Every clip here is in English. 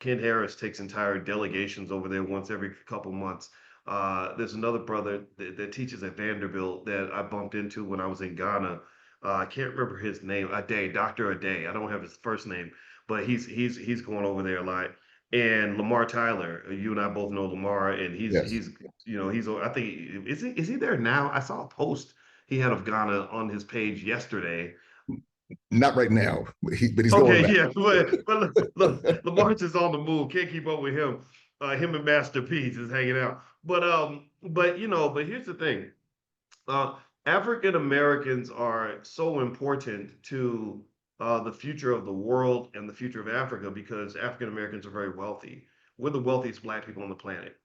Ken Harris takes entire delegations over there once every couple months. There's another brother that teaches at Vanderbilt that I bumped into when I was in Ghana. I can't remember his name. Ade, Dr. Ade. I don't have his first name, but he's going over there a lot. And Lamar Tyler, you and I both know Lamar, and Yes. he's I think is he there now? I saw a post he had of Ghana on his page yesterday. Not right now, but he's going Okay, back. yeah, but look, Lamar's is on the move. Can't keep up with him. Him and Master P is hanging out. But here's the thing. Uh, African Americans are so important to the future of the world and the future of Africa because African Americans are very wealthy. We're the wealthiest black people on the planet.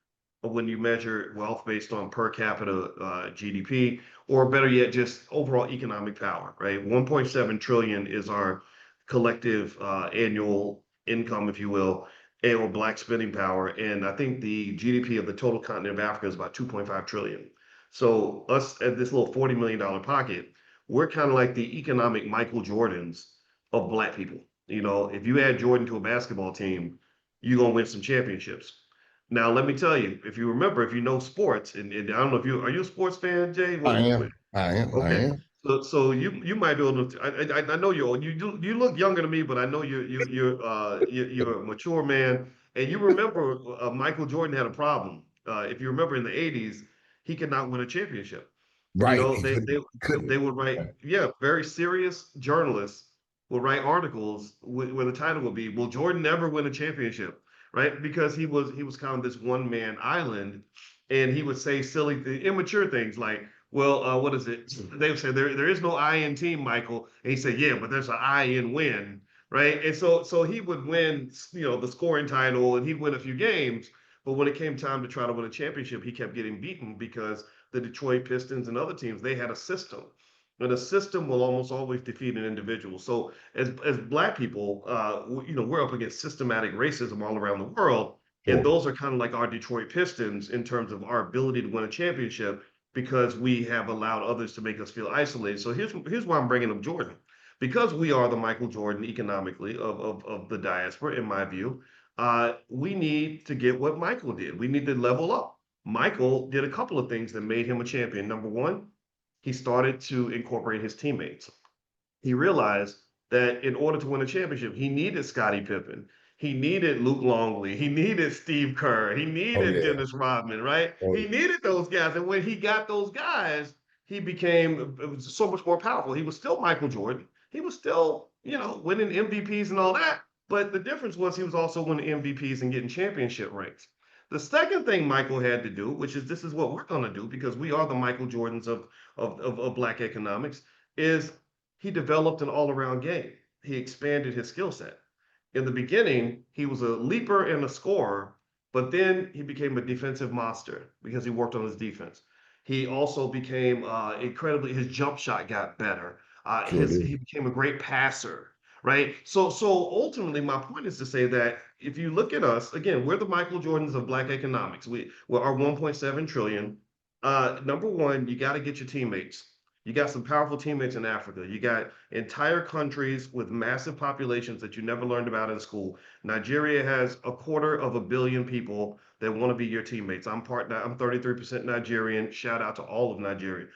But when you measure wealth based on per capita GDP, or better yet, just overall economic power, right? 1.7 trillion is our collective annual income, if you will, or black spending power. And I think the GDP of the total continent of Africa is about 2.5 trillion. So us at this little $40 million pocket, we're kind of like the economic Michael Jordans of black people. You know, if you add Jordan to a basketball team, you're gonna win some championships. Now, let me tell you, if you remember, if you know sports, and I don't know if you are you a sports fan, Jay? I am. I am. I Okay, am. so you might be able to. I know you're old. You look younger than me, but I know you're a mature man, and you remember Michael Jordan had a problem. If you remember in the '80s, he could not win a championship. You Right. know, He they couldn't. they Couldn't. they would write, yeah, very serious journalists would write articles where the title would be, "Will Jordan never win a championship?" Right? Because he was kind of this one man island, and he would say silly, immature things like, "Well, what is it?" They would say, "There is no I in team, Michael," and he said, "Yeah, but there's an I in win." Right? And so he would win, the scoring title, and he'd win a few games. But when it came time to try to win a championship, he kept getting beaten because the Detroit Pistons and other teams, they had a system. And a system will almost always defeat an individual. So as black people, we're up against systematic racism all around the world. And Sure. those are kind of like our Detroit Pistons in terms of our ability to win a championship because we have allowed others to make us feel isolated. So here's why I'm bringing up Jordan. Because we are the Michael Jordan economically of the diaspora, in my view, we need to get what Michael did. We need to level up. Michael did a couple of things that made him a champion. Number one, he started to incorporate his teammates. He realized that in order to win a championship, he needed Scottie Pippen. He needed Luke Longley. He needed Steve Kerr. He Oh needed yeah. Dennis Rodman, right? Oh He needed those guys. And when he got those guys, he became so much more powerful. He was still Michael Jordan. He was still, winning MVPs and all that. But the difference was he was also winning MVPs and getting championship rings. The second thing Michael had to do, which is this is what we're going to do because we are the Michael Jordans of black economics, is he developed an all-around game. He expanded his skill set. In the beginning, he was a leaper and a scorer, but then he became a defensive monster because he worked on his defense. He also became his jump shot got better. sure His did. He became a great passer, right? So ultimately, my point is to say that if you look at us again, we're the Michael Jordans of black economics. We are 1.7 trillion. Number one, you got to get your teammates. You got some powerful teammates in Africa. You got entire countries with massive populations that you never learned about in school. Nigeria has 250 million people that want to be your teammates. I'm 33% Nigerian. Shout out to all of Nigeria.